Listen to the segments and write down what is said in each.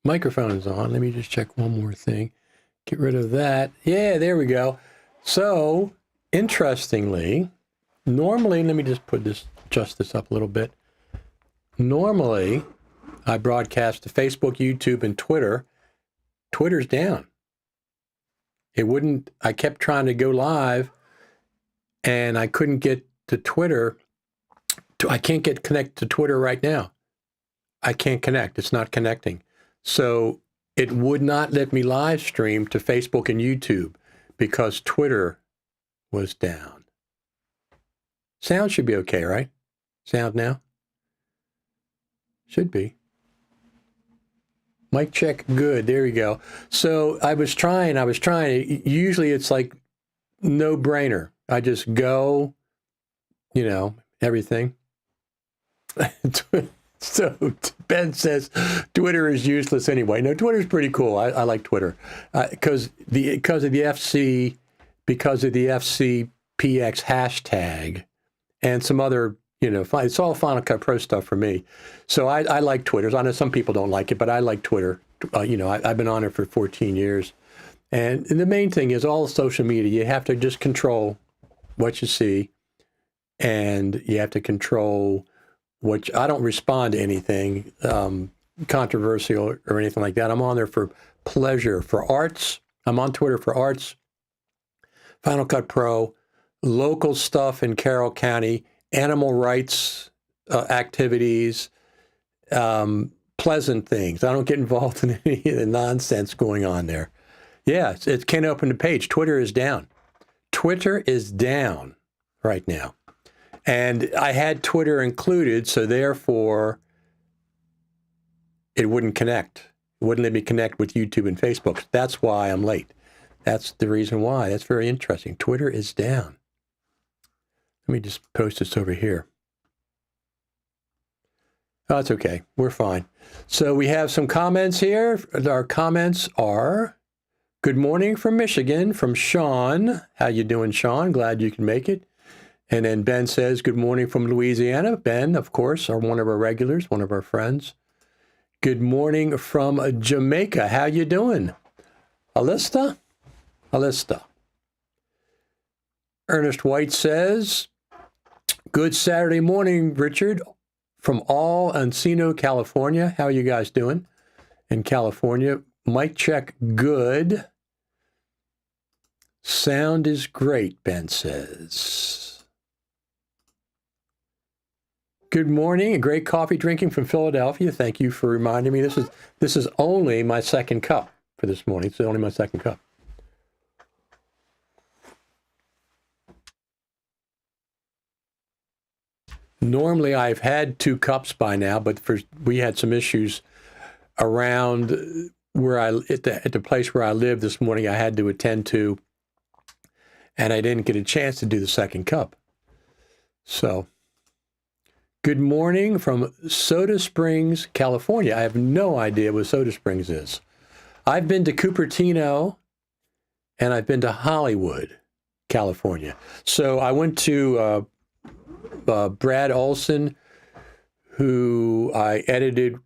Microphone is on. Let me just check one more thing. Get rid of that. Yeah, there we go. So, interestingly, normally, let me just adjust this up a little bit. Normally, I broadcast to Facebook, YouTube, and Twitter. Twitter's down. It wouldn't, I kept trying to go live and I couldn't get to Twitter. I can't get connect to Twitter right now. I can't connect. It's not connecting. So it would not let me live stream to Facebook and YouTube because Twitter was down. Sound should be okay, right? Sound now? Should be. Mic check, good. There you go. So I was trying. Usually it's like no brainer. I just go, everything. So Ben says Twitter is useless anyway. No, Twitter's pretty cool. I like Twitter because of the FCPX hashtag and some other, it's all Final Cut Pro stuff for me. So I like Twitter. I know some people don't like it, but I like Twitter. I've been on it for 14 years. And the main thing is all social media, you have to just control what you see and you have to control which I don't respond to anything controversial or anything like that. I'm on there for pleasure, for arts. I'm on Twitter for arts, Final Cut Pro, local stuff in Carroll County, animal rights activities, pleasant things. I don't get involved in any of the nonsense going on there. Yeah, it can't open the page. Twitter is down. Twitter is down right now. And I had Twitter included, so therefore it wouldn't connect. It wouldn't let me connect with YouTube and Facebook. That's why I'm late. That's the reason why. That's very interesting. Twitter is down. Let me just post this over here. Oh, it's okay. We're fine. So we have some comments here. Our comments are, good morning from Michigan, from Sean. How you doing, Sean? Glad you can make it. And then Ben says, good morning from Louisiana. Ben, of course, are one of our regulars, one of our friends. Good morning from Jamaica. How you doing? Alista? Ernest White says, good Saturday morning, Richard, from all Encino, California. How are you guys doing in California? Mic check, good. Sound is great, Ben says. Good morning, and great coffee drinking from Philadelphia. Thank you for reminding me. This is only my second cup for this morning. It's only my second cup. Normally, I've had 2 cups by now, but we had some issues around where at the place where I live this morning. I had to attend to, and I didn't get a chance to do the second cup. So. Good morning from Soda Springs, California. I have no idea what Soda Springs is. I've been to Cupertino and I've been to Hollywood, California. So I went to Brad Olson, who I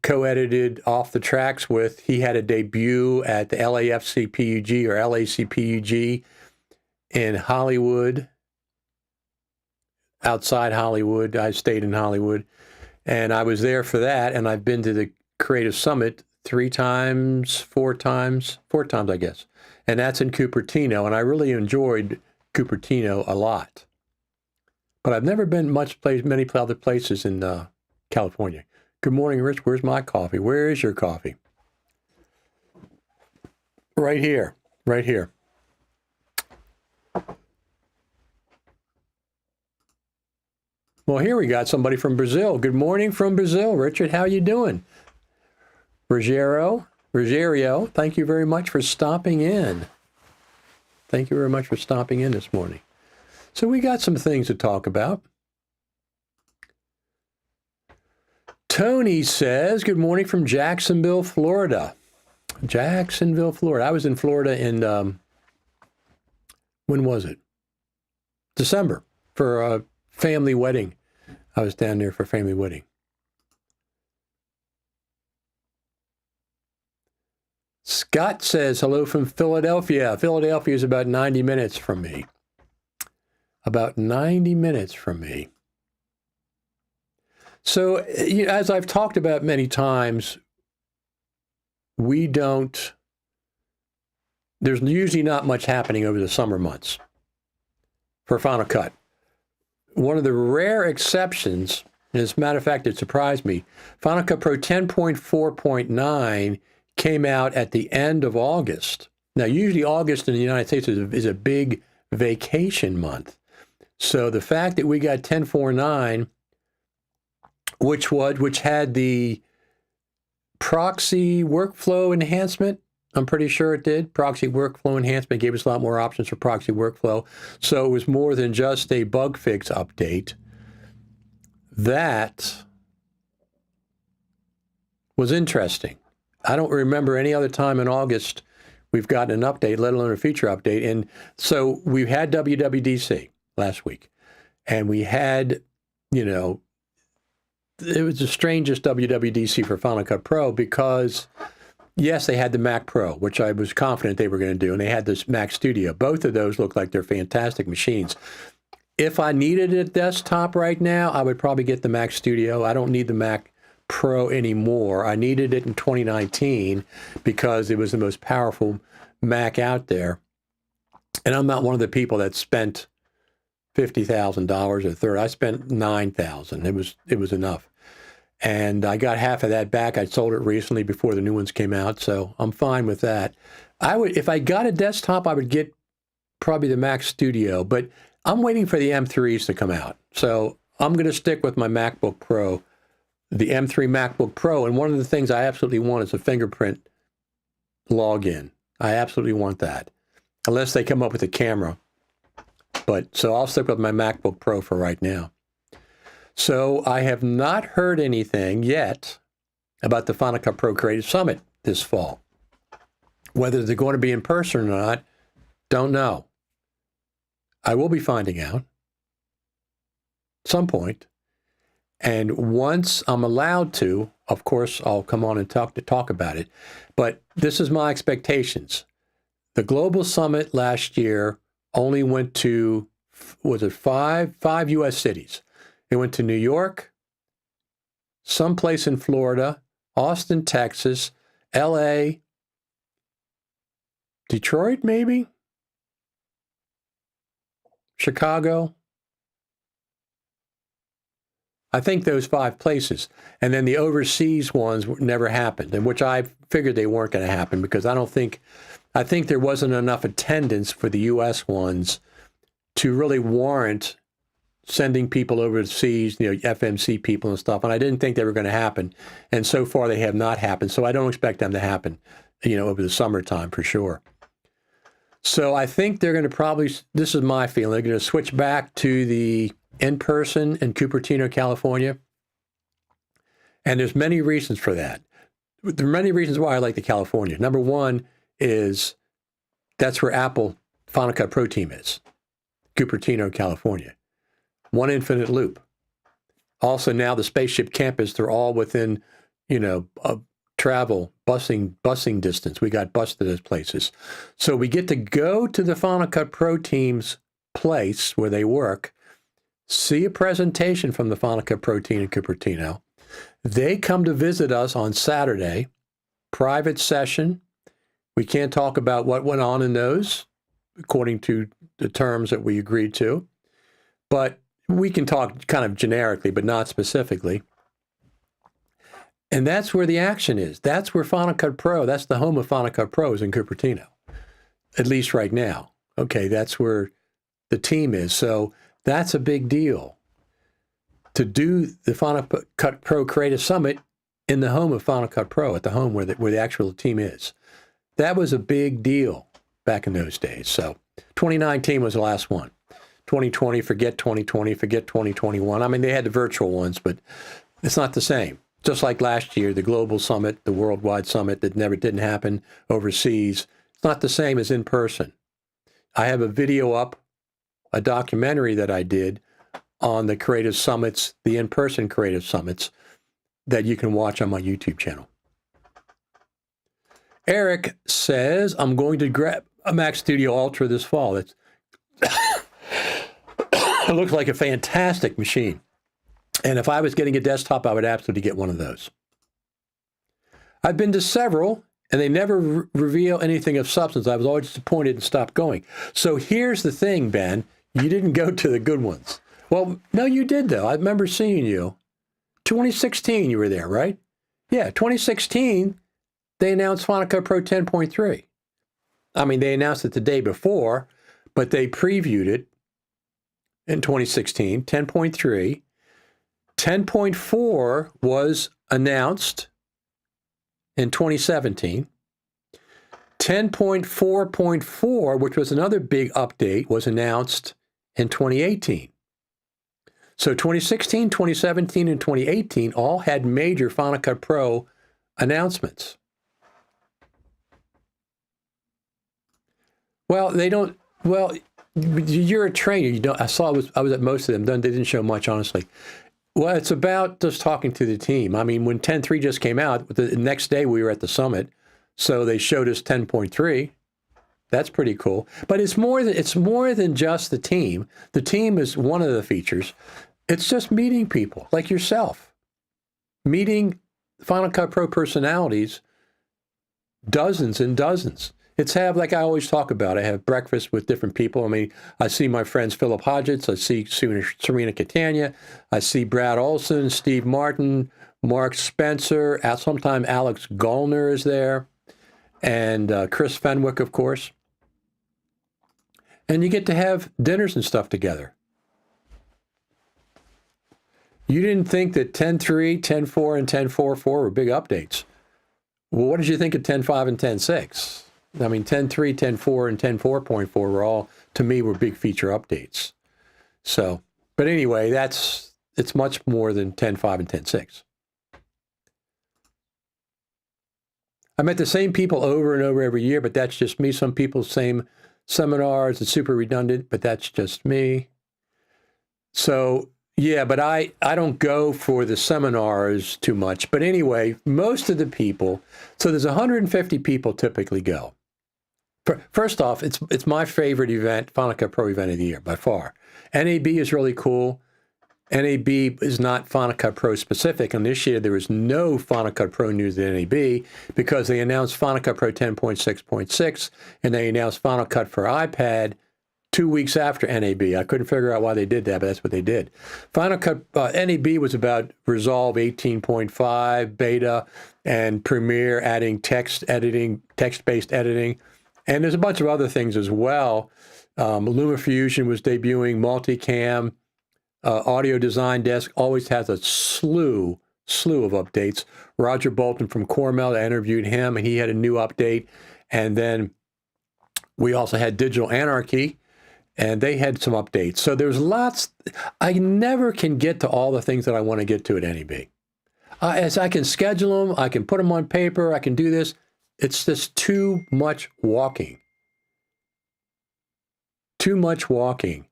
co-edited Off the Tracks with. He had a debut at the LAFCPUG or LACPUG in Hollywood. Outside Hollywood. I stayed in Hollywood and I was there for that. And I've been to the Creative Summit 4 times, I guess. And that's in Cupertino. And I really enjoyed Cupertino a lot. But I've never been many other places in California. Good morning, Rich. Where's my coffee? Where is your coffee? Right here. Well, here we got somebody from Brazil. Good morning from Brazil. Richard, how you doing? Rogério, thank you very much for stopping in. Thank you very much for stopping in this morning. So we got some things to talk about. Tony says, good morning from Jacksonville, Florida. I was in Florida in, when was it? December for a family wedding. I was down there for a family wedding. Scott says, hello from Philadelphia. Philadelphia is about 90 minutes from me. About 90 minutes from me. So, as I've talked about many times, there's usually not much happening over the summer months for Final Cut. One of the rare exceptions, and as a matter of fact, it surprised me, Final Cut Pro 10.4.9 came out at the end of August. Now, usually August in the United States is a big vacation month. So the fact that we got 10.4.9, which had the proxy workflow enhancement, I'm pretty sure it did. Proxy workflow enhancement gave us a lot more options for proxy workflow. So it was more than just a bug fix update. That was interesting. I don't remember any other time in August we've gotten an update, let alone a feature update. And so we had WWDC last week. And we had, it was the strangest WWDC for Final Cut Pro because, yes, they had the Mac Pro, which I was confident they were going to do, and they had this Mac Studio. Both of those look like they're fantastic machines. If I needed a desktop right now, I would probably get the Mac Studio. I don't need the Mac Pro anymore. I needed it in 2019 because it was the most powerful Mac out there. And I'm not one of the people that spent $50,000 a third. I spent $9,000. It was enough. And I got half of that back. I sold it recently before the new ones came out, so I'm fine with that. If I got a desktop, I would get probably the Mac Studio, but I'm waiting for the M3s to come out. So I'm going to stick with my MacBook Pro, the M3 MacBook Pro. And one of the things I absolutely want is a fingerprint login. I absolutely want that, unless they come up with a camera. So I'll stick with my MacBook Pro for right now. So I have not heard anything yet about the Final Cut Pro Creative Summit this fall. Whether they're going to be in person or not, don't know. I will be finding out at some point. And once I'm allowed to, of course, I'll come on and talk about it. But this is my expectations. The Global Summit last year only went to, was it five U.S. cities? It went to New York, someplace in Florida, Austin, Texas, L.A., Detroit, maybe? Chicago? I think those 5 places. And then the overseas ones never happened, and which I figured they weren't going to happen because I think there wasn't enough attendance for the U.S. ones to really warrant sending people overseas, FMC people and stuff. And I didn't think they were going to happen. And so far they have not happened. So I don't expect them to happen, over the summertime for sure. So I think they're going to this is my feeling, they're going to switch back to the in-person in Cupertino, California. And there's many reasons for that. There are many reasons why I like the California. Number one is that's where Apple Final Cut Pro team is, Cupertino, California. One infinite loop. Also now the Spaceship Campus, they're all within, travel, busing distance. We got bused to those places. So we get to go to the Final Cut Pro team's place where they work, see a presentation from the Final Cut Pro team in Cupertino. They come to visit us on Saturday, private session. We can't talk about what went on in those, according to the terms that we agreed to. But we can talk kind of generically, but not specifically. And that's where the action is. That's where Final Cut Pro, that's the home of Final Cut Pro, is in Cupertino, at least right now. Okay, that's where the team is. So that's a big deal to do the Final Cut Pro Creative Summit in the home of Final Cut Pro, at the home where the actual team is. That was a big deal back in those days. So 2019 was the last one. 2020, forget 2020, forget 2021. I mean, they had the virtual ones, but it's not the same. Just like last year, the Global Summit, the Worldwide Summit that didn't happen overseas. It's not the same as in person. I have a video up, a documentary that I did on the creative summits, the in-person creative summits, that you can watch on my YouTube channel. Eric says, I'm going to grab a Mac Studio Ultra this fall. It looks like a fantastic machine. And if I was getting a desktop, I would absolutely get one of those. I've been to several, and they never reveal anything of substance. I was always disappointed and stopped going. So here's the thing, Ben. You didn't go to the good ones. Well, no, you did, though. I remember seeing you. 2016, you were there, right? Yeah, 2016, they announced Final Cut Pro 10.3. I mean, they announced it the day before, but they previewed it in 2016, 10.3. 10.4 was announced in 2017. 10.4.4, which was another big update, was announced in 2018. So 2016, 2017, and 2018 all had major Final Cut Pro announcements. Well, they don't. Well, you're a trainer. You don't. I was at most of them. They didn't show much, honestly. Well, it's about just talking to the team. I mean, when 10.3 just came out, the next day we were at the summit, so they showed us 10.3. That's pretty cool. But it's more than just the team. The team is one of the features. It's just meeting people like yourself, meeting Final Cut Pro personalities, dozens and dozens. It's like I always talk about, I have breakfast with different people. I mean, I see my friends Philip Hodgetts, I see Serena Catania, I see Brad Olson, Steve Martin, Mark Spencer, sometime Alex Gollner is there, and Chris Fenwick, of course. And you get to have dinners and stuff together. You didn't think that 10.3, 10.4, and 10.4.4 were big updates. Well, what did you think of 10.5 and 10.6? I mean, 10.3, 10.4, and 10.4.4 were all, to me, were big feature updates. So, but anyway, it's much more than 10.5 and 10.6. I met the same people over and over every year, but that's just me. Some people, same seminars, it's super redundant, but that's just me. So, yeah, but I don't go for the seminars too much. But anyway, most of the people, so there's 150 people typically go. First off, it's my favorite event, Final Cut Pro event of the year, by far. NAB is really cool. NAB is not Final Cut Pro specific, and this year there was no Final Cut Pro news at NAB because they announced Final Cut Pro 10.6.6, and they announced Final Cut for iPad 2 weeks after NAB. I couldn't figure out why they did that, but that's what they did. Final Cut, NAB was about Resolve 18.5 beta and Premiere adding text-based editing. And there's a bunch of other things as well. LumaFusion was debuting, multicam, Audio Design Desk always has a slew of updates. Roger Bolton from Cornell, I interviewed him, and he had a new update. And then we also had Digital Anarchy, and they had some updates. So there's lots. I never can get to all the things that I want to get to at NAB. As I can schedule them, I can put them on paper, I can do this. It's just too much walking. Too much walking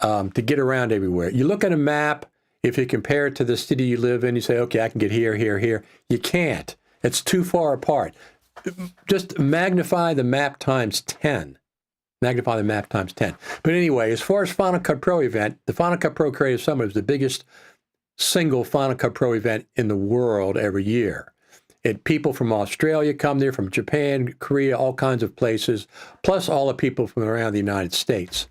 to get around everywhere. You look at a map, if you compare it to the city you live in, you say, okay, I can get here, here, here. You can't. It's too far apart. Just magnify the map times 10. Magnify the map times 10. But anyway, as far as Final Cut Pro event, the Final Cut Pro Creative Summit is the biggest single Final Cut Pro event in the world every year. People from Australia come there, from Japan, Korea, all kinds of places, plus all the people from around the United States.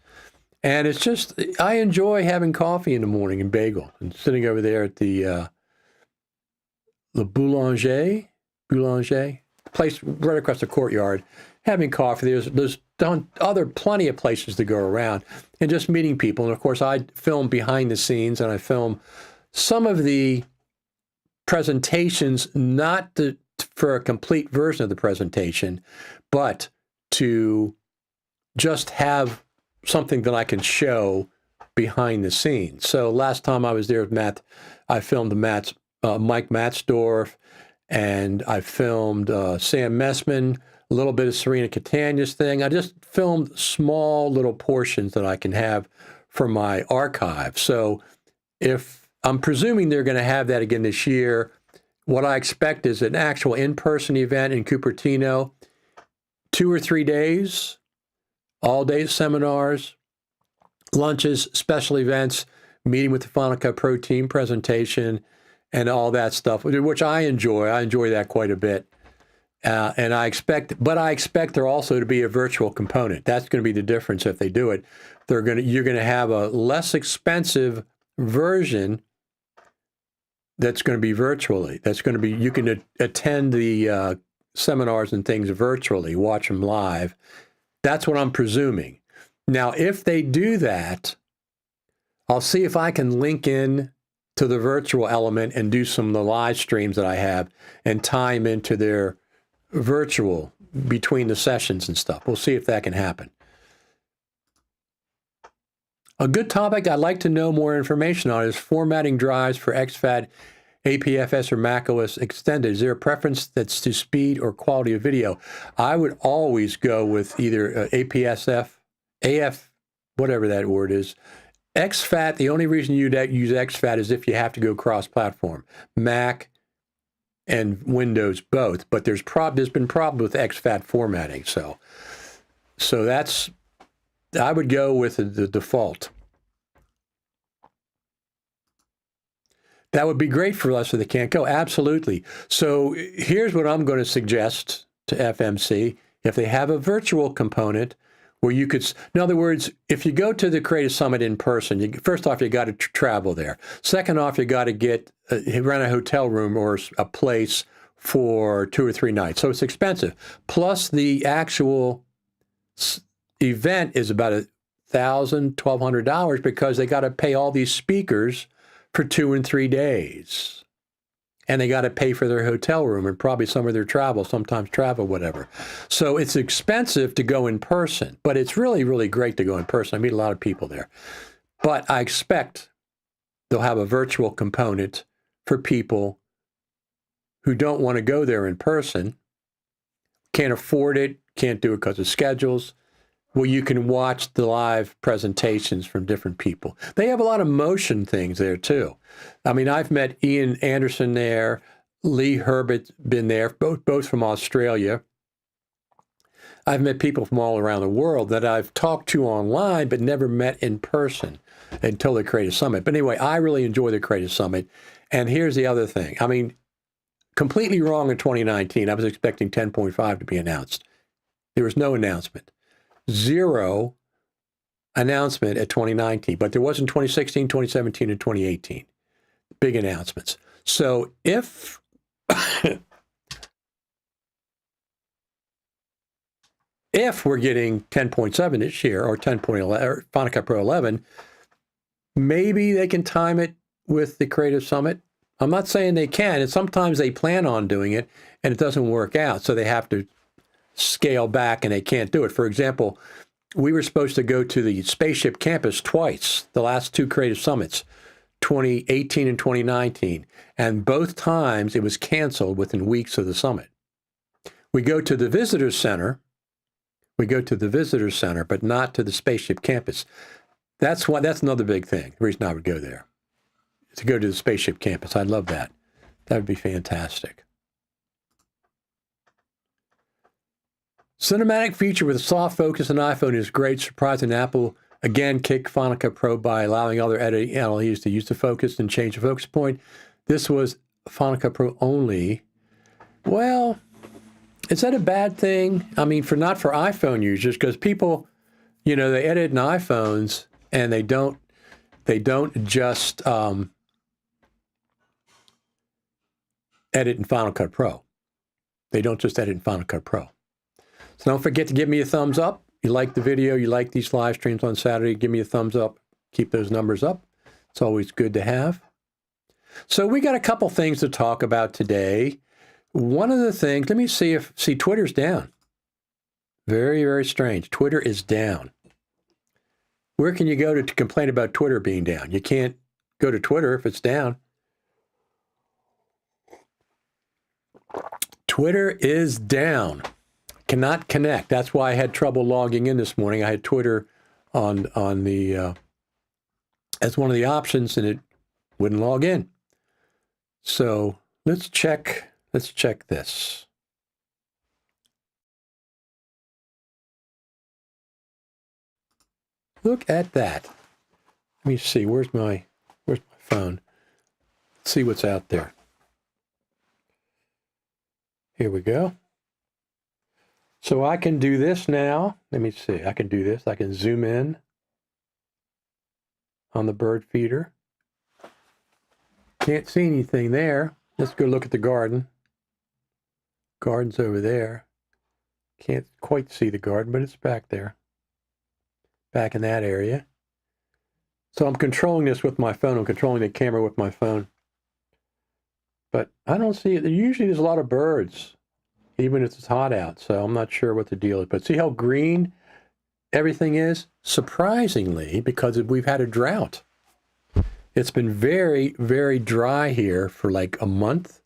And it's just, I enjoy having coffee in the morning and bagel and sitting over there at the Boulanger place right across the courtyard, having coffee. There's plenty of places to go around and just meeting people. And of course, I film behind the scenes and I film some of the presentations, not for a complete version of the presentation, but to just have something that I can show behind the scenes. So last time I was there with Matt, I filmed Mike Matzdorf, and I filmed Sam Messman, a little bit of Serena Catania's thing. I just filmed small little portions that I can have for my archive. So if I'm presuming they're going to have that again this year, what I expect is an actual in-person event in Cupertino 2 or 3 days, all day seminars, lunches, special events, meeting with the Final Cut Pro team, presentation, and all that stuff, which I enjoy. I enjoy that quite a bit. And I expect there also to be a virtual component. That's going to be the difference if they do it. You're going to have a less expensive version that's going to be virtually. That's going to be, you can attend the seminars and things virtually, watch them live. That's what I'm presuming. Now, if they do that, I'll see if I can link in to the virtual element and do some of the live streams that I have and tie them into their virtual between the sessions and stuff. We'll see if that can happen. A good topic I'd like to know more information on is formatting drives for exFAT, APFS, or macOS Extended. Is there a preference that's to speed or quality of video? I would always go with either AF, whatever that word is. exFAT, the only reason you'd use exFAT is if you have to go cross-platform. Mac and Windows both, but there's been problems with exFAT formatting. So that's, I would go with the default. That would be great for us if they can't go. Absolutely. So here's what I'm going to suggest to FMC. If they have a virtual component where you could, in other words, if you go to the Creative Summit in person, first off, you got to travel there. Second off, you got to rent a hotel room or a place for 2 or 3 nights. So it's expensive. Plus the actual event is about $1,000, $1,200 because they got to pay all these speakers for 2 and 3 days. And they got to pay for their hotel room and probably some of their travel, sometimes travel, whatever. So it's expensive to go in person, but it's really, really great to go in person. I meet a lot of people there. But I expect they'll have a virtual component for people who don't want to go there in person, can't afford it, can't do it because of schedules. Well, you can watch the live presentations from different people. They have a lot of motion things there, too. I mean, I've met Ian Anderson there, Lee Herbert's been there, both from Australia. I've met people from all around the world that I've talked to online but never met in person until the Creative Summit. But anyway, I really enjoy the Creative Summit. And here's the other thing. I mean, completely wrong in 2019. I was expecting 10.5 to be announced. There was no announcement. 0 announcement at 2019, but there was in 2016, 2017, and 2018. Big announcements. So if we're getting 10.7 this year or 10.11 or Final Cut Pro 11, maybe they can time it with the Creative Summit. I'm not saying they can, and sometimes they plan on doing it and it doesn't work out, so they have to scale back and they can't do it. For example, we were supposed to go to the Spaceship Campus twice, the last 2 Creative Summits, 2018 and 2019, and both times it was canceled within weeks of the summit. We go to the Visitor Center, but not to the Spaceship Campus. That's another big thing, the reason I would go there, to go to the Spaceship Campus. I'd love that. That would be fantastic. Cinematic feature with a soft focus on iPhone is great. Surprising Apple again kicked Final Cut Pro by allowing other editing LEs to use the focus and change the focus point. This was Final Cut Pro only. Well, is that a bad thing? I mean, not for iPhone users, because people, they edit in iPhones and they don't just edit in Final Cut Pro. They don't just edit in Final Cut Pro. So don't forget to give me a thumbs up. You like the video, you like these live streams on Saturday, give me a thumbs up. Keep those numbers up. It's always good to have. So we got a couple things to talk about today. One of the things, let me see Twitter's down. Very, very strange. Twitter is down. Where can you go to complain about Twitter being down? You can't go to Twitter if it's down. Twitter is down. Cannot connect. That's why I had trouble logging in this morning. I had Twitter on the as one of the options, and it wouldn't log in. So let's check this. Look at that. Let me see. Where's my phone? Let's see what's out there. Here we go. So I can do this now. Let me see. I can do this. I can zoom in on the bird feeder. Can't see anything there. Let's go look at the garden. Garden's over there. Can't quite see the garden, but it's back there. Back in that area. So I'm controlling this with my phone. I'm controlling the camera with my phone. But I don't see it. Usually there's a lot of birds, even if it's hot out. So I'm not sure what the deal is. But see how green everything is? Surprisingly, because we've had a drought. It's been very, very dry here for like a month.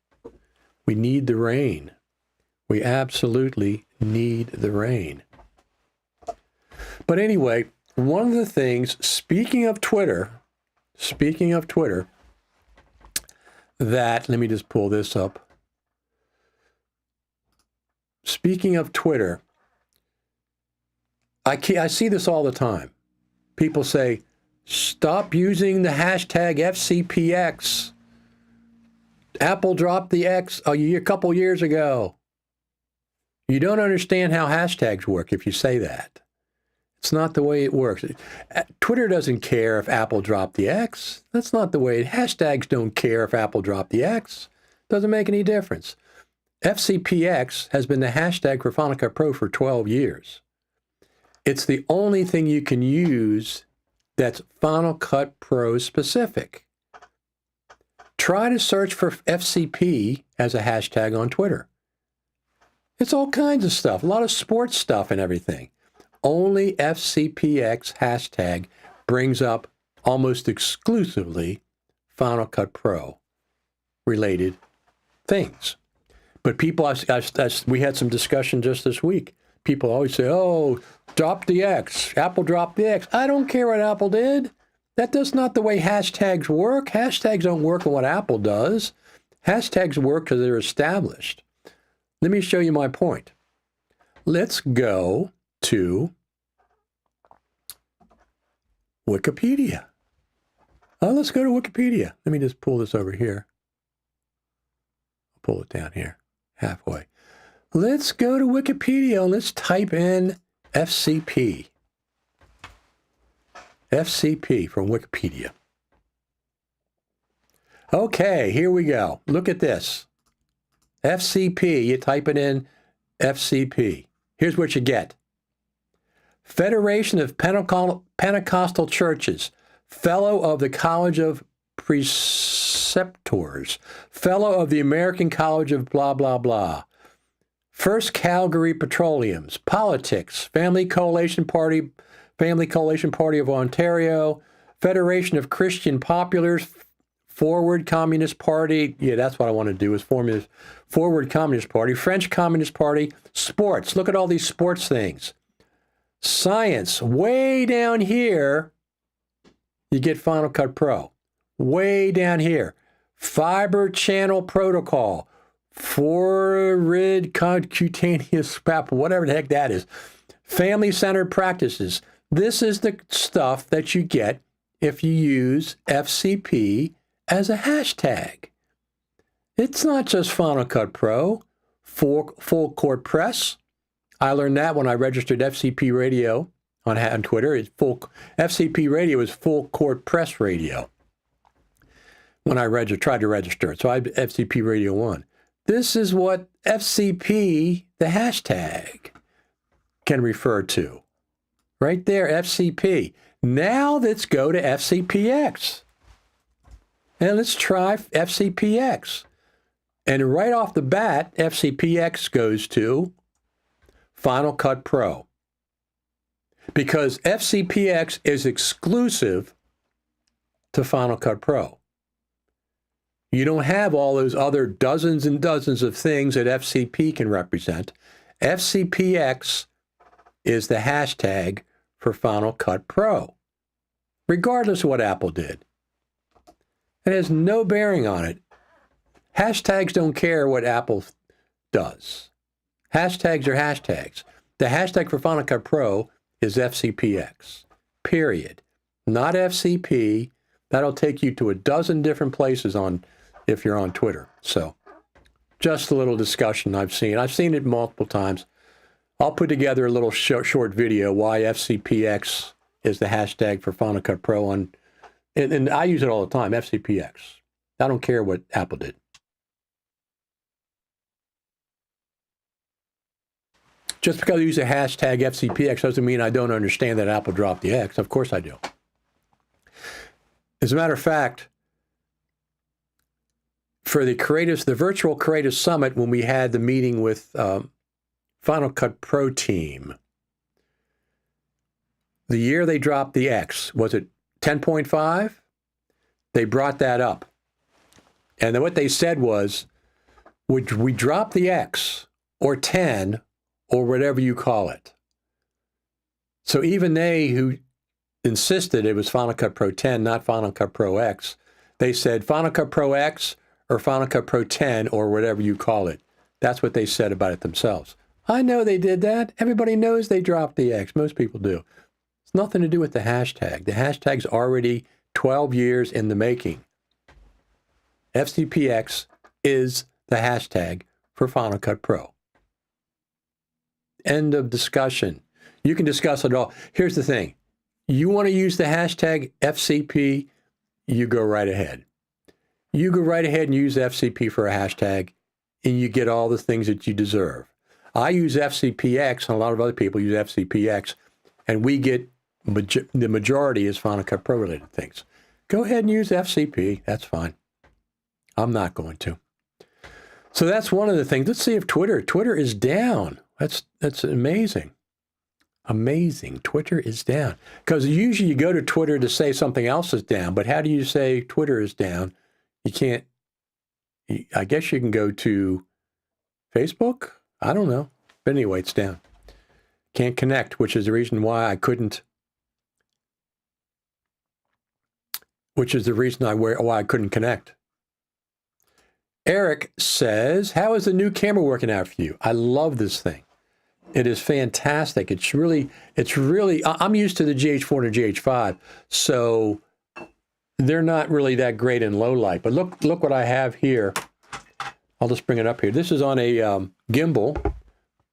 We need the rain. We absolutely need the rain. But anyway, one of the things, speaking of Twitter, that, let me just pull this up. Speaking of Twitter, I see this all the time. People say, stop using the hashtag FCPX. Apple dropped the X a couple years ago. You don't understand how hashtags work if you say that. It's not the way it works. Twitter doesn't care if Apple dropped the X. That's not the way hashtags don't care if Apple dropped the X. Doesn't make any difference. FCPX has been the hashtag for Final Cut Pro for 12 years. It's the only thing you can use that's Final Cut Pro specific. Try to search for FCP as a hashtag on Twitter. It's all kinds of stuff, a lot of sports stuff and everything. Only FCPX hashtag brings up almost exclusively Final Cut Pro related things. But people, we had some discussion just this week. People always say, oh, drop the X. Apple dropped the X. I don't care what Apple did. That's not the way hashtags work. Hashtags don't work on what Apple does. Hashtags work because they're established. Let me show you my point. Let's go to Wikipedia. Let's go to Wikipedia. Let me just pull this over here. Pull it down here, halfway. Let's go to Wikipedia and let's type in FCP. FCP from Wikipedia. Okay, here we go. Look at this. FCP, you type it in, FCP. Here's what you get. Federation of Pentecostal Churches, Fellow of the College of Preceptors, Fellow of the American College of blah, blah, blah. First Calgary Petroleums, Politics, Family Coalition Party of Ontario, Federation of Christian Populars, Forward Communist Party. Yeah, that's what I want to do is Forward Communist Party, French Communist Party, sports. Look at all these sports things. Science, way down here, you get Final Cut Pro. Way down here. Fiber Channel Protocol, Forward Cutaneous Path, whatever the heck that is. Family-centered practices. This is the stuff that you get if you use FCP as a hashtag. It's not just Final Cut Pro, Full Court Press. I learned that when I registered FCP Radio on Twitter. FCP Radio is Full Court Press Radio. When I tried to register it, so I FCP Radio 1. This is what FCP, the hashtag, can refer to. Right there, FCP. Now let's go to FCPX. And let's try FCPX. And right off the bat, FCPX goes to Final Cut Pro. Because FCPX is exclusive to Final Cut Pro. You don't have all those other dozens and dozens of things that FCP can represent. FCPX is the hashtag for Final Cut Pro, regardless of what Apple did. It has no bearing on it. Hashtags don't care what Apple does. Hashtags are hashtags. The hashtag for Final Cut Pro is FCPX. period. Not FCP. That'll take you to a dozen different places if you're on Twitter. So just a little discussion I've seen. I've seen it multiple times. I'll put together a little short video why FCPX is the hashtag for Final Cut Pro and I use it all the time, FCPX. I don't care what Apple did. Just because I use a hashtag FCPX doesn't mean I don't understand that Apple dropped the X. Of course I do. As a matter of fact, for the Virtual Creative Summit, when we had the meeting with Final Cut Pro team, the year they dropped the X, was it 10.5? They brought that up. And then what they said was, would we drop the X or 10 or whatever you call it? So even they who insisted it was Final Cut Pro 10, not Final Cut Pro X, they said Final Cut Pro X or Final Cut Pro 10 or whatever you call it. That's what they said about it themselves. I know they did that. Everybody knows they dropped the X. Most people do. It's nothing to do with the hashtag. The hashtag's already 12 years in the making. FCPX is the hashtag for Final Cut Pro. End of discussion. You can discuss it all. Here's the thing. You want to use the hashtag FCP, you go right ahead. You go right ahead and use FCP for a hashtag, and you get all the things that you deserve. I use FCPX, and a lot of other people use FCPX, and we get the majority is Final Cut Pro related things. Go ahead and use FCP. That's fine. I'm not going to. So that's one of the things. Let's see if Twitter is down. That's amazing. Amazing. Twitter is down. Because usually you go to Twitter to say something else is down, but how do you say Twitter is down? You can't, I guess you can go to Facebook? I don't know. But anyway, it's down. Can't connect, which is the reason why I couldn't, why I couldn't connect. Eric says, how is the new camera working out for you? I love this thing. It is fantastic. It's really, I'm used to the GH4 and the GH5, so they're not really that great in low light. But look what I have here. I'll just bring it up here. This is on a gimbal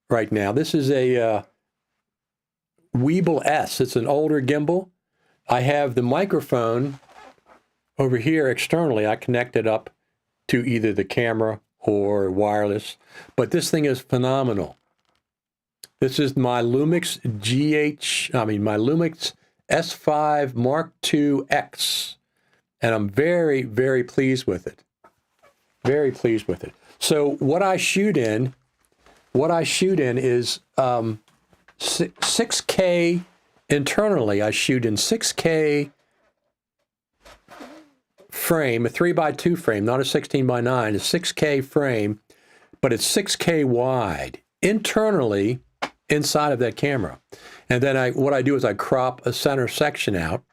right now. This is a Weeble S. It's an older gimbal. I have the microphone over here externally. I connect it up to either the camera or wireless. But this thing is phenomenal. This is my Lumix S5 Mark II X. And I'm very, very pleased with it. Very pleased with it. So what I shoot in is 6K internally. I shoot in 6K frame, a 3x2 frame, not a 16:9, a 6K frame, but it's 6K wide internally inside of that camera. And then what I do is I crop a center section out.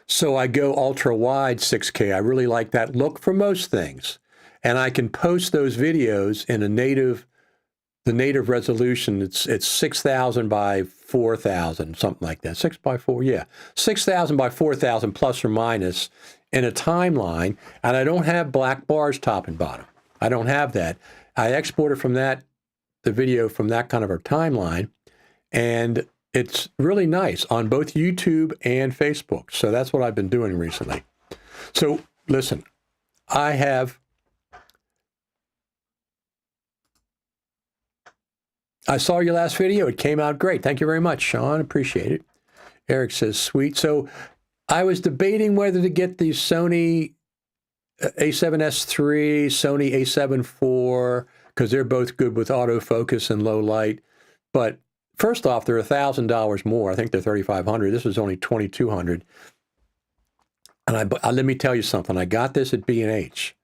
So I go ultra wide 6K. I really like that look for most things. And I can post those videos in the native resolution. It's 6,000 by 4,000, something like that. 6 by 4, yeah. 6,000 by 4,000 plus or minus in a timeline. And I don't have black bars top and bottom. I don't have that. I exported from the video from that kind of a timeline. And it's really nice on both YouTube and Facebook. So that's what I've been doing recently. So listen, I saw your last video. It came out great. Thank you very much, Sean. Appreciate it. Eric says, sweet. So I was debating whether to get the Sony A7S III, Sony A7 IV, because they're both good with autofocus and low light. But first off, they're $1,000 more. I think they're $3,500. This was only $2,200. And let me tell you something. I got this at B&H.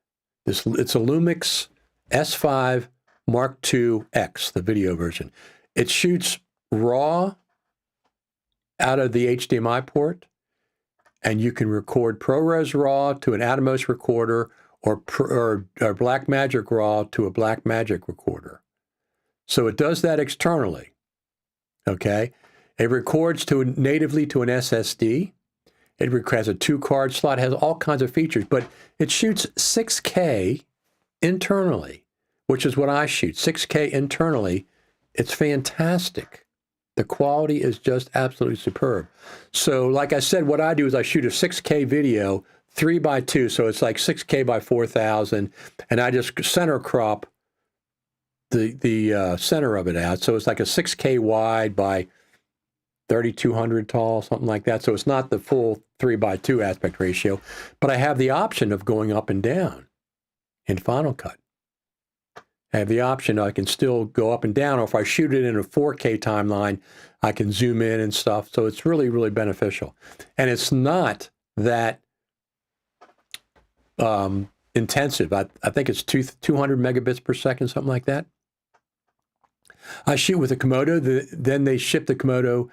It's a Lumix S5 Mark II X, the video version. It shoots RAW out of the HDMI port, and you can record ProRes RAW to an Atomos recorder or Blackmagic RAW to a Blackmagic recorder. So it does that externally, okay? It records natively to an SSD. It has a 2-card slot, has all kinds of features, but it shoots 6K internally, which is what I shoot, 6K internally. It's fantastic. The quality is just absolutely superb. So like I said, what I do is I shoot a 6K video, 3x2, so it's like 6K by 4,000, and I just center crop the center of it out. So it's like a 6K wide by 3,200 tall, something like that. So it's not the full 3x2 aspect ratio, but I have the option of going up and down in Final Cut. I have the option, I can still go up and down, or if I shoot it in a 4K timeline, I can zoom in and stuff. So it's really, really beneficial. And it's not that intensive. I think it's 200 megabits per second, something like that. I shoot with a Komodo, then they ship the Komodo.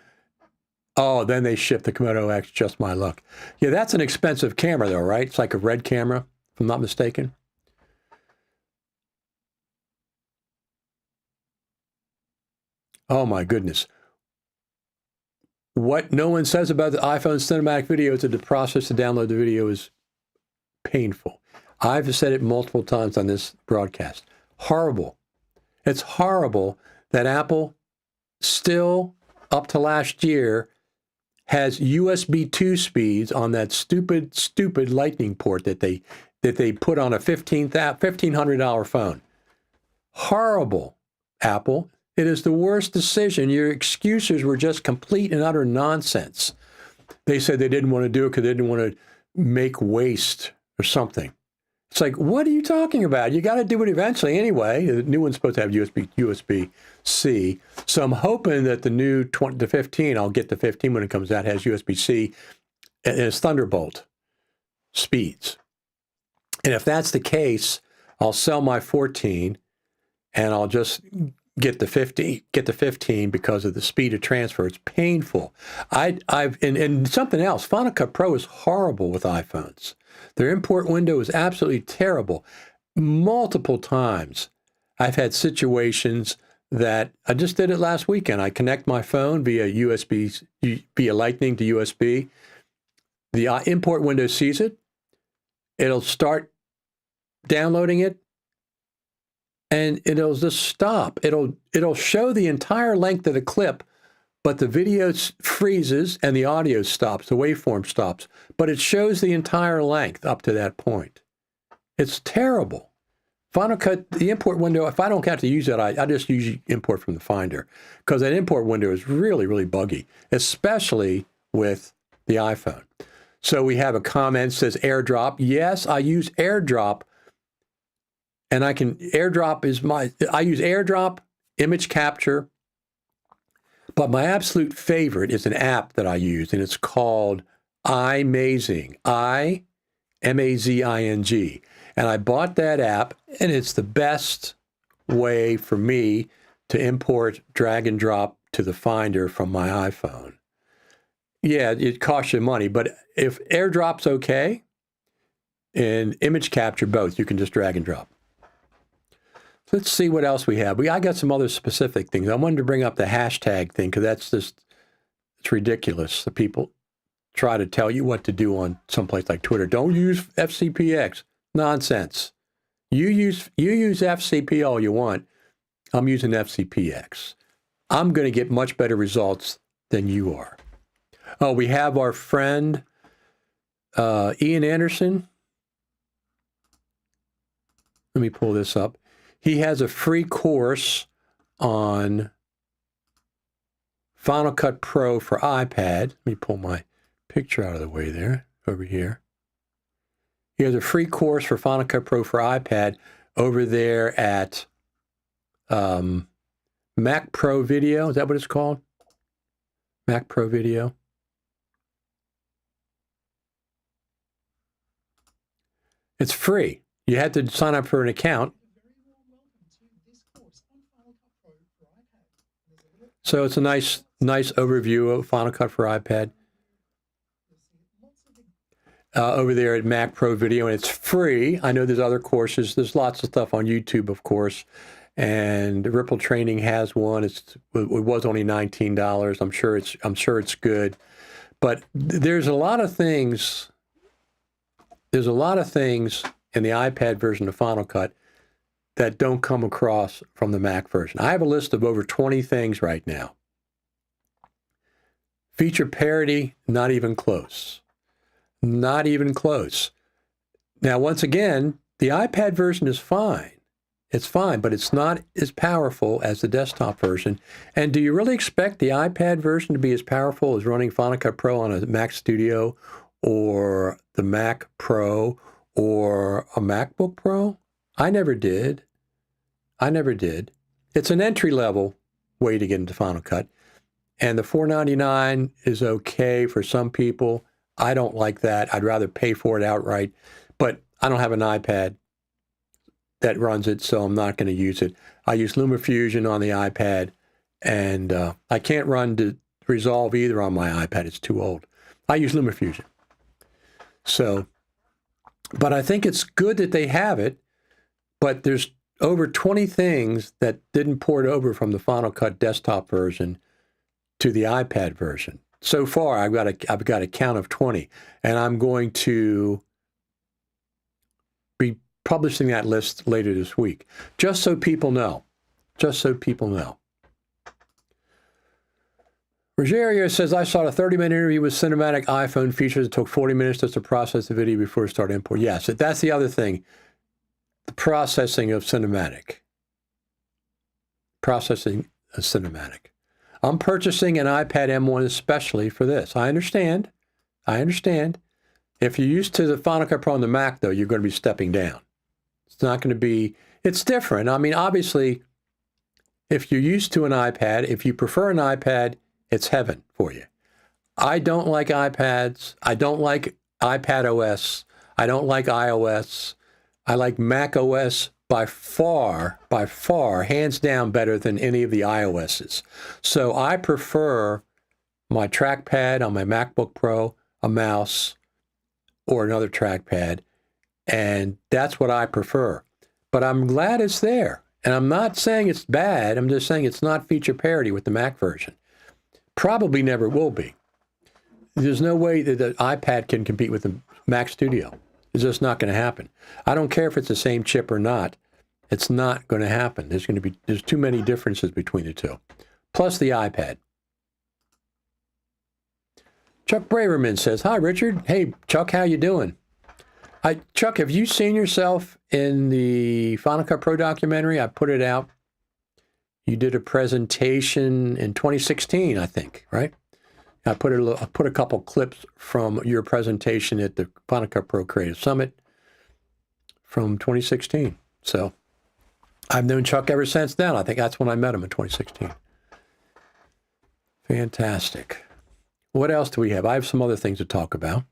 Oh, then they ship the Komodo X, just my luck. Yeah, that's an expensive camera though, right? It's like a red camera, if I'm not mistaken. Oh my goodness. What no one says about the iPhone cinematic video is that the process to download the video is painful. I've said it multiple times on this broadcast. Horrible. It's horrible that Apple still, up to last year, has USB 2 speeds on that stupid Lightning port that they put on a $1,500 phone. Horrible, Apple. It is the worst decision. Your excuses were just complete and utter nonsense. They said they didn't want to do it because they didn't want to make waste or something. It's like, what are you talking about? You got to do it eventually anyway. The new one's supposed to have USB-C. So I'm hoping that the 15, I'll get the 15 when it comes out, has USB-C and it's Thunderbolt speeds. And if that's the case, I'll sell my 14 and I'll just get the 15 because of the speed of transfer. It's painful. And something else, Final Cut Pro is horrible with iPhones. Their import window is absolutely terrible. Multiple times I've had situations that I just did it last weekend. I connect my phone via Lightning to USB. The import window sees it. It'll start downloading it, and it'll just stop. It'll show the entire length of the clip, but the video freezes and the audio stops, the waveform stops, but it shows the entire length up to that point. It's terrible. Final Cut, the import window, if I don't have to use that, I just usually import from the Finder, because that import window is really, really buggy, especially with the iPhone. So we have a comment that says AirDrop. Yes, I use AirDrop, and I use AirDrop, image capture, but my absolute favorite is an app that I use, and it's called iMazing, iMazing. And I bought that app, and it's the best way for me to import, drag and drop to the Finder from my iPhone. Yeah, it costs you money, but if AirDrop's okay, and image capture both, you can just drag and drop. Let's see what else we have. I got some other specific things. I wanted to bring up the hashtag thing because it's ridiculous. The people try to tell you what to do on someplace like Twitter. Don't use FCPX. Nonsense. You use FCP all you want. I'm using FCPX. I'm going to get much better results than you are. Oh, we have our friend Ian Anderson. Let me pull this up. He has a free course on Final Cut Pro for iPad. Let me pull my picture out of the way there, over here. He has a free course for Final Cut Pro for iPad over there at Mac Pro Video. Is that what it's called? Mac Pro Video. It's free. You had to sign up for an account. So it's a nice overview of Final Cut for iPad over there at Mac Pro Video, and it's free. I know there's other courses. There's lots of stuff on YouTube, of course, and Ripple Training has one. It was only $19. I'm sure it's good, but there's a lot of things. There's a lot of things in the iPad version of Final Cut that don't come across from the Mac version. I have a list of over 20 things right now. Feature parity, not even close. Not even close. Now, once again, the iPad version is fine. It's fine, but it's not as powerful as the desktop version. And do you really expect the iPad version to be as powerful as running Final Cut Pro on a Mac Studio or the Mac Pro or a MacBook Pro? I never did. It's an entry-level way to get into Final Cut. And the $4.99 is okay for some people. I don't like that. I'd rather pay for it outright. But I don't have an iPad that runs it, so I'm not going to use it. I use LumaFusion on the iPad, and I can't run the Resolve either on my iPad. It's too old. I use LumaFusion. So, but I think it's good that they have it, but there's over 20 things that didn't port over from the Final Cut desktop version to the iPad version. So far, I've got a count of 20, and I'm going to be publishing that list later this week, just so people know. Rogerio says, I saw a 30-minute interview with cinematic iPhone features. It took 40 minutes just to process the video before it started import. Yes, that's the other thing. The processing of cinematic. I'm purchasing an iPad M1 especially for this. I understand. If you're used to the Final Cut Pro on the Mac, though, you're going to be stepping down. It's not going to be, it's different. I mean, obviously, if you're used to an iPad, if you prefer an iPad, it's heaven for you. I don't like iPads. I don't like iPad OS. I don't like iOS. I like Mac OS by far, hands down better than any of the iOSs. So I prefer my trackpad on my MacBook Pro, a mouse, or another trackpad, and that's what I prefer. But I'm glad it's there. And I'm not saying it's bad. I'm just saying it's not feature parity with the Mac version. Probably never will be. There's no way that the iPad can compete with the Mac Studio. It's just not going to happen. I don't care if it's the same chip or not. It's not going to happen. There's too many differences between the two. Plus the iPad. Chuck Braverman says, hi, Richard. Hey, Chuck, how you doing? Chuck, have you seen yourself in the Final Cut Pro documentary? I put it out. You did a presentation in 2016, I think, right? I put a couple clips from your presentation at the Final Cut Pro Creative Summit from 2016. So I've known Chuck ever since then. I think that's when I met him in 2016. Fantastic. What else do we have? I have some other things to talk about.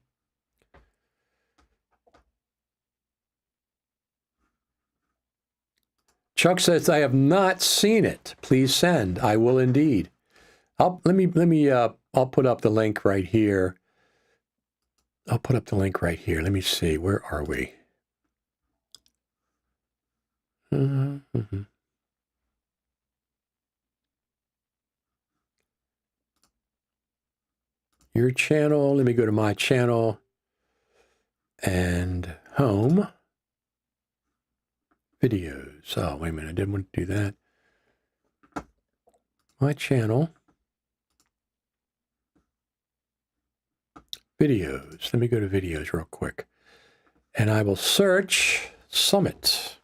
Chuck says, I have not seen it. Please send. I will indeed. I'll put up the link right here. Let me see. Where are we? Mm-hmm. Your channel. Let me go to my channel and home. Videos. Oh, wait a minute. I didn't want to do that. My channel. Videos. Let me go to videos real quick. And I will search Summit.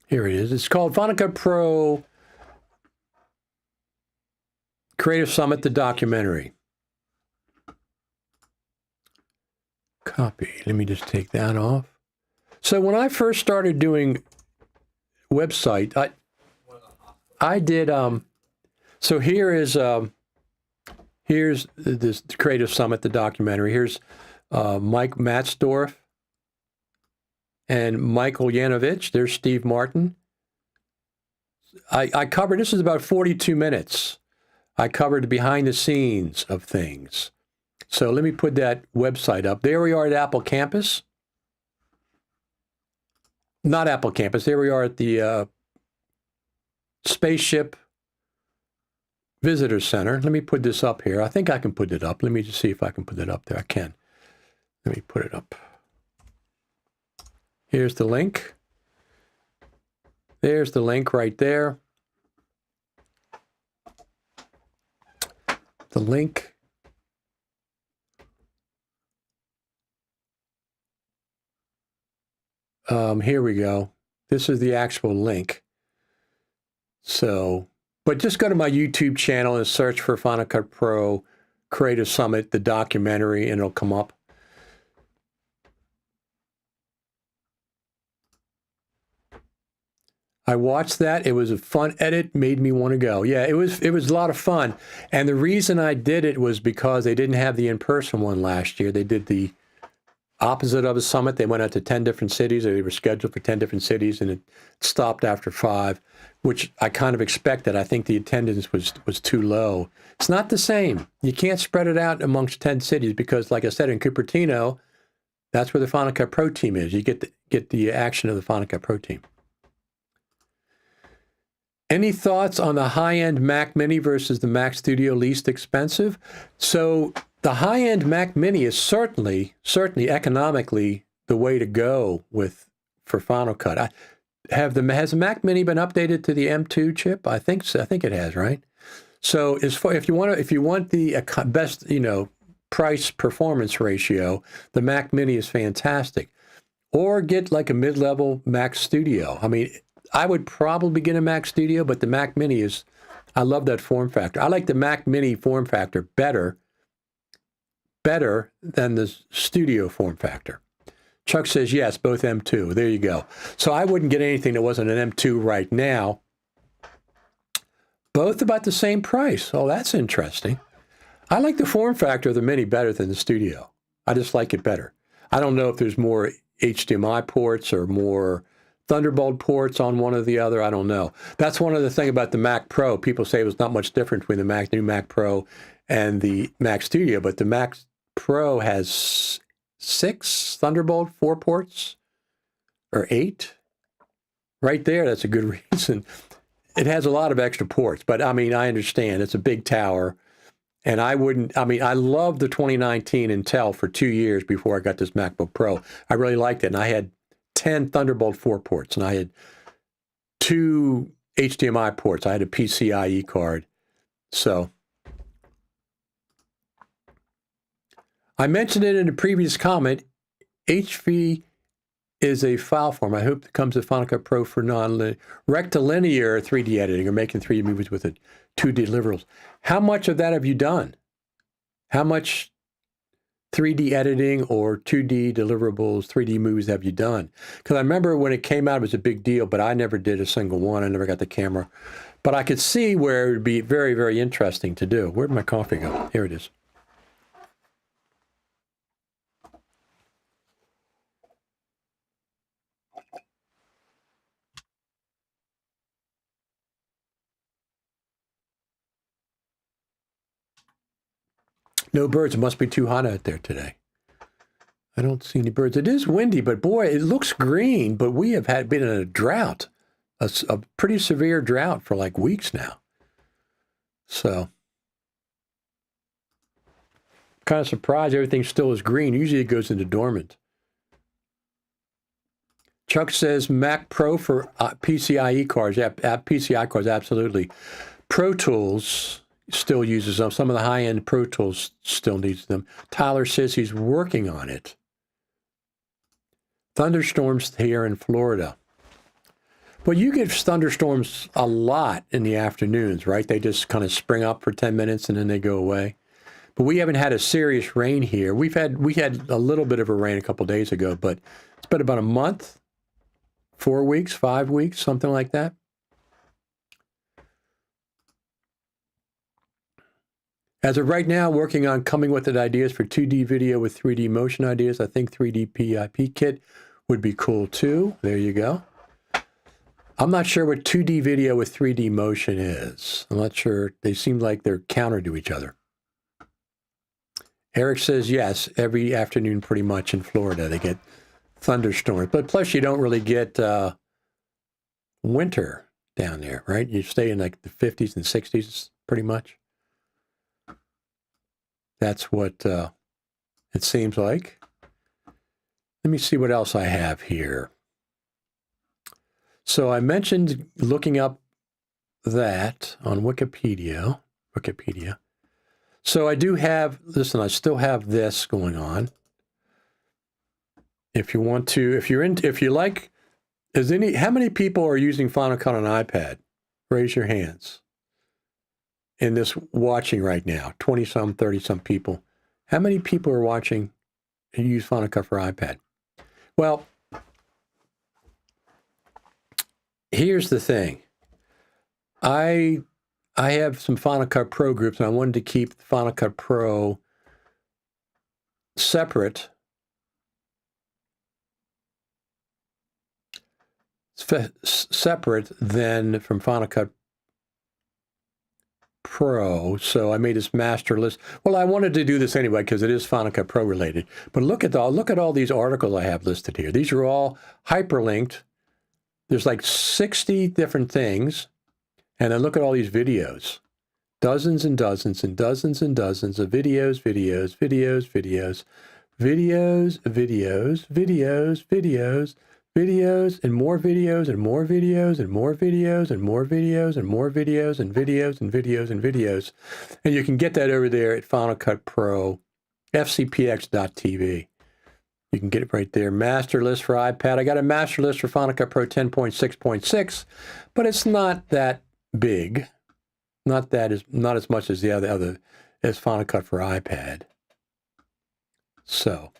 Here it is. It's called Final Cut Pro Creative Summit, the documentary. Copy. Let me just take that off. So when I first started doing website, I did, so here's this Creative Summit, the documentary. Here's Mike Matzdorf and Michael Yanovich. There's Steve Martin. I covered, this is about 42 minutes. I covered the behind the scenes of things. So let me put that website up. There we are at Apple Campus. Not Apple Campus. There we are at the Spaceship Visitor Center. Let me put this up here. I think I can put it up. Let me just see if I can put it up there. I can. Let me put it up. Here's the link. There's the link right there. The link. Here we go. This is the actual link. So, but just go to my YouTube channel and search for Final Cut Pro Creative Summit, the documentary, and it'll come up. I watched that. It was a fun edit, made me want to go. Yeah, it was a lot of fun. And the reason I did it was because they didn't have the in-person one last year. They did the opposite of a summit. They went out to 10 different cities, or they were scheduled for 10 different cities, and it stopped after 5, which I kind of expected. I think the attendance was too low. It's not the same. You can't spread it out amongst 10 cities because, like I said, in Cupertino, that's where the Final Cut Pro team is. You get the action of the Final Cut Pro team. Any thoughts on the high-end Mac Mini versus the Mac Studio least expensive? So the high-end Mac Mini is certainly economically the way to go for Final Cut. Has the Mac Mini been updated to the M2 chip? I think so. I think it has, right? So if you want the best, price performance ratio, the Mac Mini is fantastic. Or get like a mid-level Mac Studio. I mean, I would probably get a Mac Studio, but the Mac Mini I love that form factor. I like the Mac Mini form factor better than the Studio form factor. Chuck says, yes, both M2. There you go. So I wouldn't get anything that wasn't an M2 right now. Both about the same price. Oh, that's interesting. I like the form factor of the Mini better than the Studio. I just like it better. I don't know if there's more HDMI ports or more Thunderbolt ports on one or the other. I don't know. That's one of the things about the Mac Pro. People say it was not much different between the new Mac Pro and the Mac Studio, but the Mac Pro has 6 Thunderbolt 4 ports or 8. Right there, that's a good reason. It has a lot of extra ports, but I mean, I understand it's a big tower. And I loved the 2019 Intel for 2 years before I got this MacBook Pro. I really liked it. And I had 10 Thunderbolt 4 ports, and I had 2 HDMI ports. I had a PCIe card. So I mentioned it in a previous comment. HV is a file form. I hope it comes with Final Cut Pro for rectilinear 3D editing or making 3D movies with it, 2D deliverables. How much of that have you done? How much 3D editing or 2D deliverables, 3D movies have you done? Because I remember when it came out, it was a big deal, but I never did a single one. I never got the camera. But I could see where it would be very, very interesting to do. Where'd my coffee go? Here it is. No birds. It must be too hot out there today. I don't see any birds. It is windy, but boy, it looks green. But we have been in a drought, a pretty severe drought for like weeks now. So, kind of surprised everything still is green. Usually it goes into dormant. Chuck says Mac Pro for PCIe cards. Yeah, PCI cards, absolutely. Pro Tools still uses them. Some of the high-end Pro Tools still needs them. Tyler says he's working on it. Thunderstorms here in Florida. Well, you get thunderstorms a lot in the afternoons, right? They just kind of spring up for 10 minutes and then they go away. But we haven't had a serious rain here. We had a little bit of a rain a couple days ago, but it's been about a month, 4 weeks, 5 weeks, something like that. As of right now, working on coming with the ideas for 2D video with 3D motion ideas. I think 3D PIP kit would be cool too. There you go. I'm not sure what 2D video with 3D motion is. I'm not sure. They seem like they're counter to each other. Eric says yes, every afternoon pretty much in Florida they get thunderstorms. But plus you don't really get winter down there, right? You stay in like the 50s and 60s pretty much. That's what it seems like. Let me see what else I have here. So I mentioned looking up that on Wikipedia. So I do have, listen, I still have this going on. If you want to, if you like, how many people are using Final Cut on iPad? Raise your hands. In this watching right now, 20-some, 30-some people. How many people are watching and use Final Cut for iPad? Well, here's the thing. I have some Final Cut Pro groups, and I wanted to keep Final Cut Pro separate than from Final Cut Pro. So I made this master list. Well, I wanted to do this anyway because it is Final Cut Pro related. But look at all these articles I have listed here. These are all hyperlinked. There's like 60 different things. And then look at all these videos. Dozens and dozens and dozens and dozens of videos, and more videos and more videos and more videos and more videos and more videos and videos and videos and videos. And you can get that over there at Final Cut Pro, FCPX.tv. You can get it right there. Master list for iPad. I got a master list for Final Cut Pro 10.6.6, but it's not that big. Not as much as the other as Final Cut for iPad. So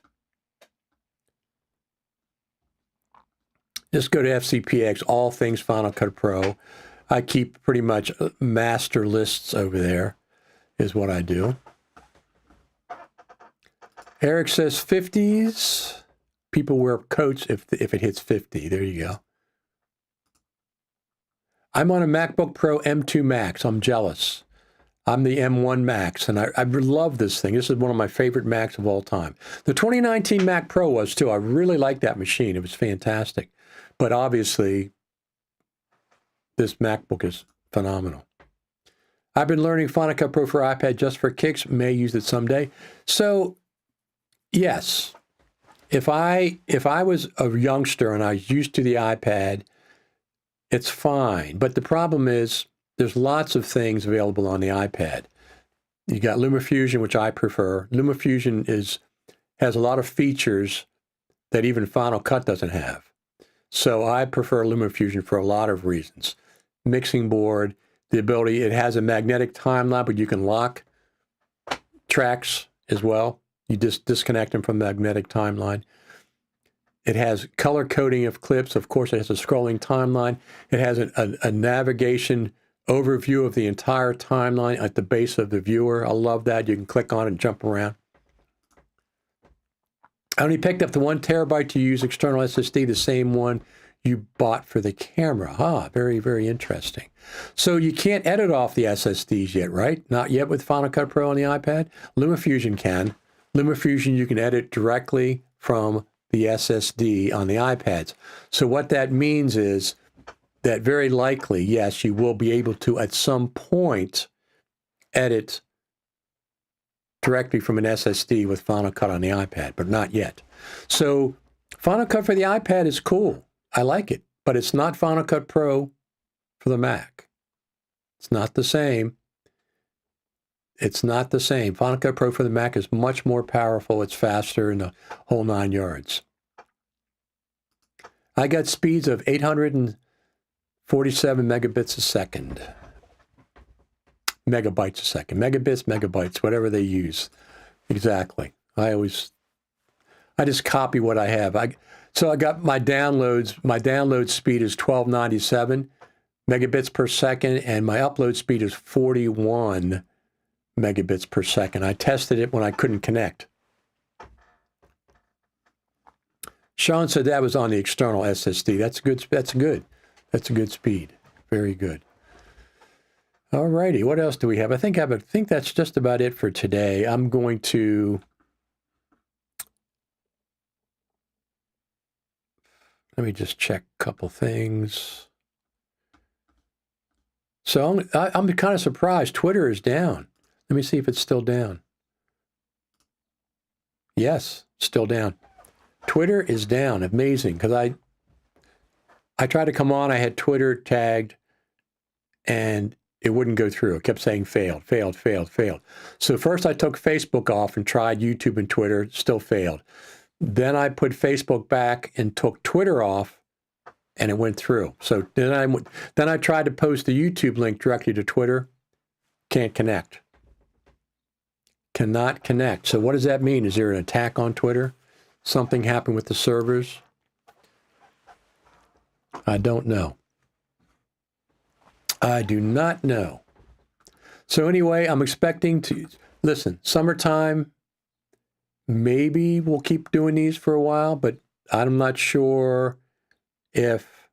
just go to FCPX, all things Final Cut Pro. I keep pretty much master lists over there, is what I do. Eric says 50s. People wear coats if it hits 50. There you go. I'm on a MacBook Pro M2 Max. I'm jealous. I'm the M1 Max, and I love this thing. This is one of my favorite Macs of all time. The 2019 Mac Pro was, too. I really liked that machine. It was fantastic. But obviously, this MacBook is phenomenal. I've been learning Final Cut Pro for iPad just for kicks. May use it someday. So, yes, if I was a youngster and I was used to the iPad, it's fine. But the problem is there's lots of things available on the iPad. You got LumaFusion, which I prefer. LumaFusion has a lot of features that even Final Cut doesn't have. So I prefer LumaFusion for a lot of reasons. Mixing board, the ability, it has a magnetic timeline, but you can lock tracks as well. You just disconnect them from the magnetic timeline. It has color coding of clips. Of course, it has a scrolling timeline. It has a navigation overview of the entire timeline at the base of the viewer. I love that. You can click on it and jump around. I only picked up the 1 terabyte to use external SSD, the same one you bought for the camera. Ah, very, very interesting. So you can't edit off the SSDs yet, right? Not yet with Final Cut Pro on the iPad. LumaFusion can. LumaFusion, you can edit directly from the SSD on the iPads. So what that means is that very likely, yes, you will be able to at some point edit directly from an SSD with Final Cut on the iPad, but not yet. So Final Cut for the iPad is cool. I like it, but it's not Final Cut Pro for the Mac. It's not the same. It's not the same. Final Cut Pro for the Mac is much more powerful. It's faster in the whole 9 yards. I got speeds of 847 megabits a second. Megabytes a second. Megabits, megabytes, whatever they use. Exactly. I just copy what I have. So I got my downloads. My download speed is 1297 megabits per second, and my upload speed is 41 megabits per second. I tested it when I couldn't connect. Sean said that was on the external SSD. That's good. That's good. That's a good speed. Very good. All righty. What else do we have? I think that's just about it for today. I'm going to let me just check a couple things. So I'm kind of surprised. Twitter is down. Let me see if it's still down. Yes, still down. Twitter is down. Amazing, because I tried to come on. I had Twitter tagged, and it wouldn't go through. It kept saying failed, failed, failed, failed. So first I took Facebook off and tried YouTube and Twitter. Still failed. Then I put Facebook back and took Twitter off, and it went through. So then I tried to post the YouTube link directly to Twitter. Can't connect. Cannot connect. So what does that mean? Is there an attack on Twitter? Something happened with the servers? I don't know. I do not know. So anyway, I'm expecting to, listen, summertime, maybe we'll keep doing these for a while, but I'm not sure if,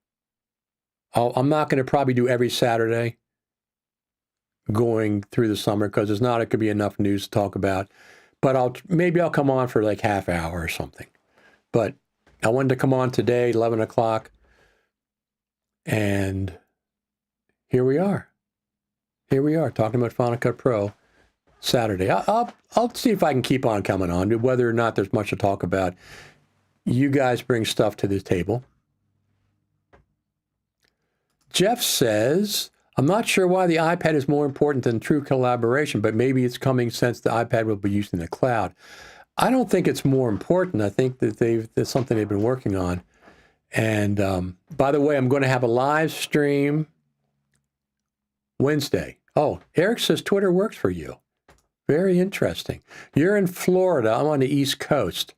I'm not going to probably do every Saturday going through the summer, because there's not going to be enough news to talk about. But maybe I'll come on for like half hour or something. But I wanted to come on today, 11 o'clock, and here we are. Here we are talking about Final Cut Pro Saturday. I'll see if I can keep on coming on, whether or not there's much to talk about. You guys bring stuff to the table. Jeff says, I'm not sure why the iPad is more important than true collaboration, but maybe it's coming since the iPad will be used in the cloud. I don't think it's more important. I think that there's something they've been working on. And by the way, I'm going to have a live stream Wednesday. Oh, Eric says Twitter works for you. Very interesting. You're in Florida. I'm on the East Coast.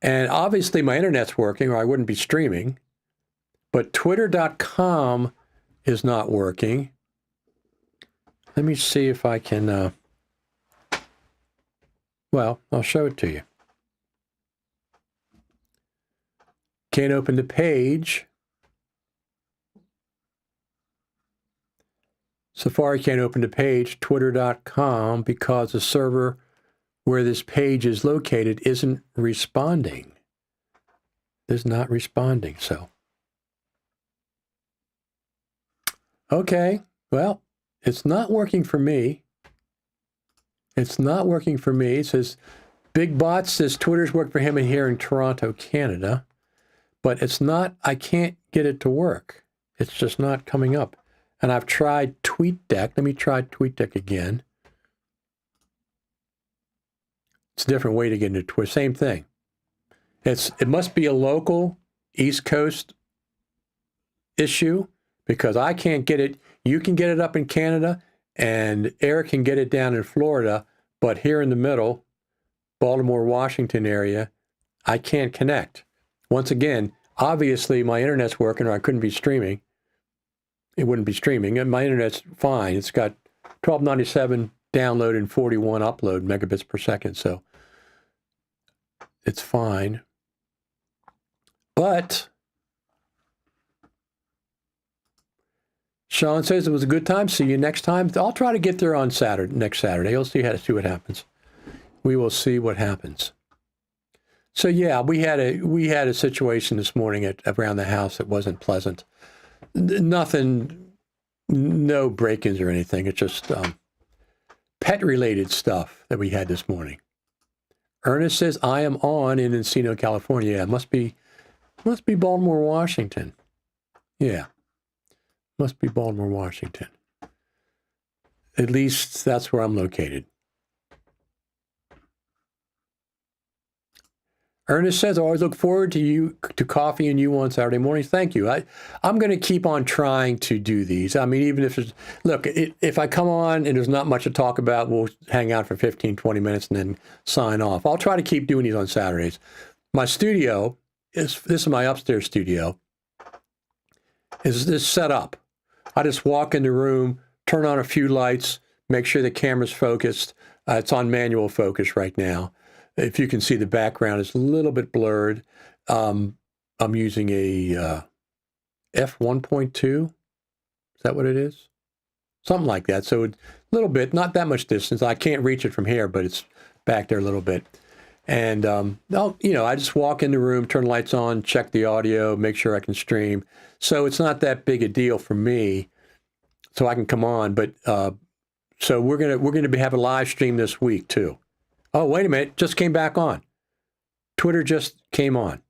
And obviously my internet's working, or I wouldn't be streaming. But twitter.com is not working. Let me see if I can, well, I'll show it to you. Can't open the page. Safari can't open the page, twitter.com, because the server where this page is located isn't responding. It's not responding, so. Okay, well, it's not working for me. It's not working for me. It says, Big Bot says Twitter's worked for him here in Toronto, Canada. But it's not, I can't get it to work. It's just not coming up. And I've tried TweetDeck. Let me try TweetDeck again. It's a different way to get into Twitter. Same thing. It must be a local East Coast issue, because I can't get it. You can get it up in Canada, and Eric can get it down in Florida, but here in the middle, Baltimore, Washington area, I can't connect. Once again, obviously my internet's working, or I couldn't be streaming. It wouldn't be streaming. And my internet's fine. It's got 1297 download and 41 upload megabits per second, so it's fine. But Sean says it was a good time. See you next time. I'll try to get there on next Saturday. We'll see what happens. We will see what happens. So yeah, we had a situation this morning around the house that wasn't pleasant. Nothing, no break-ins or anything. It's just pet-related stuff that we had this morning. Ernest says I am on in Encino, California. Yeah, it must be Baltimore, Washington. Yeah. Must be Baltimore, Washington. At least that's where I'm located. Ernest says, I always look forward to coffee and you on Saturday mornings. Thank you. I'm going to keep on trying to do these. I mean, even if if I come on and there's not much to talk about, we'll hang out for 15, 20 minutes and then sign off. I'll try to keep doing these on Saturdays. My studio, this is my upstairs studio, is this set up. I just walk in the room, turn on a few lights, make sure the camera's focused. It's on manual focus right now. If you can see the background, it's a little bit blurred. I'm using a f1.2. Is that what it is? something like that. So a little bit, not that much distance. I can't reach it from here, but it's back there a little bit. And, I just walk in the room, turn the lights on, check the audio, make sure I can stream. So it's not that big a deal for me, so I can come on. But so we're gonna have a live stream this week too. Oh, wait a minute, just came back on. Twitter just came on.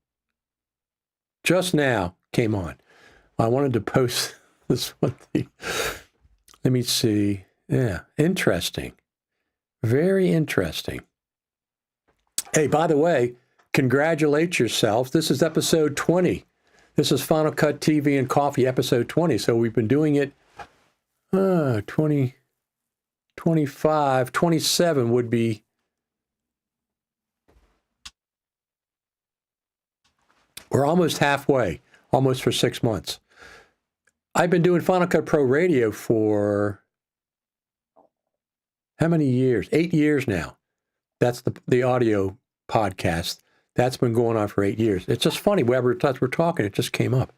Just now came on. I wanted to post this one thing. Let me see. Yeah, interesting. Very interesting. Hey, by the way, congratulate yourself. This is episode 20. This is Final Cut TV and Coffee, episode 20. So we've been doing it 20, 25, 27 would be. We're almost halfway, almost for 6 months. I've been doing Final Cut Pro Radio for how many years? 8 years now. That's the audio podcast. That's been going on for 8 years. It's just funny, whenever we're talking, it just came up.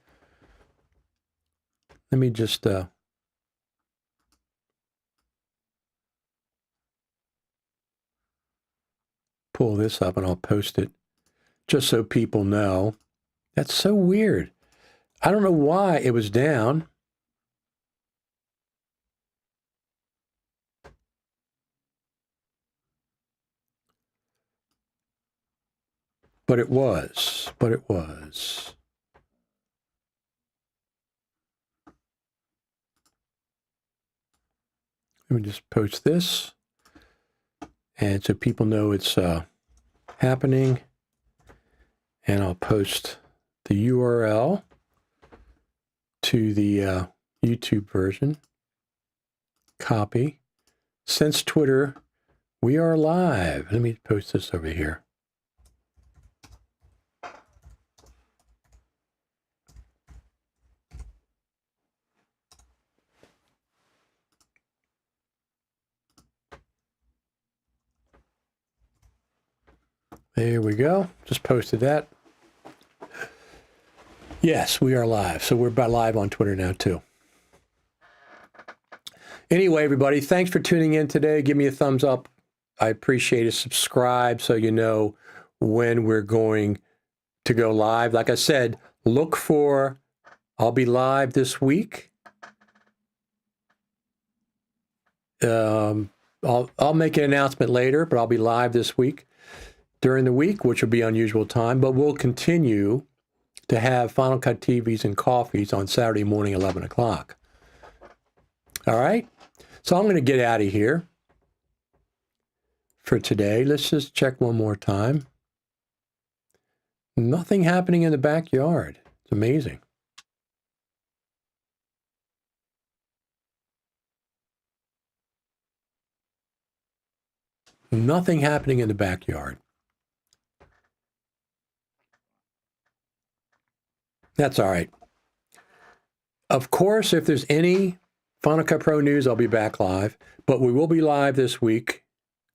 Let me just pull this up and I'll post it just so people know. That's so weird. I don't know why it was down. But it was. Let me just post this. And so people know it's happening. And I'll post the URL to the YouTube version. Copy. Since Twitter, we are live. Let me post this over here. There we go. Just posted that. Yes, we are live. So we're live on Twitter now too. Anyway, everybody, thanks for tuning in today. Give me a thumbs up. I appreciate it. Subscribe so you know when we're going to go live. Like I said, I'll be live this week. I'll make an announcement later, but I'll be live this week during the week, which will be unusual time, but we'll continue to have Final Cut TVs and coffees on Saturday morning, 11 o'clock. All right? So I'm going to get out of here for today. Let's just check one more time. Nothing happening in the backyard. It's amazing. Nothing happening in the backyard. That's all right. Of course, if there's any Final Cut Pro news, I'll be back live. But we will be live this week.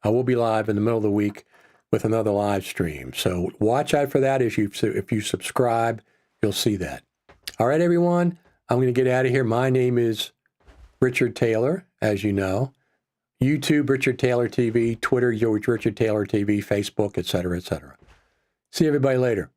I will be live in the middle of the week with another live stream. So watch out for that. If you subscribe, you'll see that. All right, everyone. I'm going to get out of here. My name is Richard Taylor, as you know. YouTube, Richard Taylor TV. Twitter, George Richard Taylor TV. Facebook, etc., etc. See everybody later.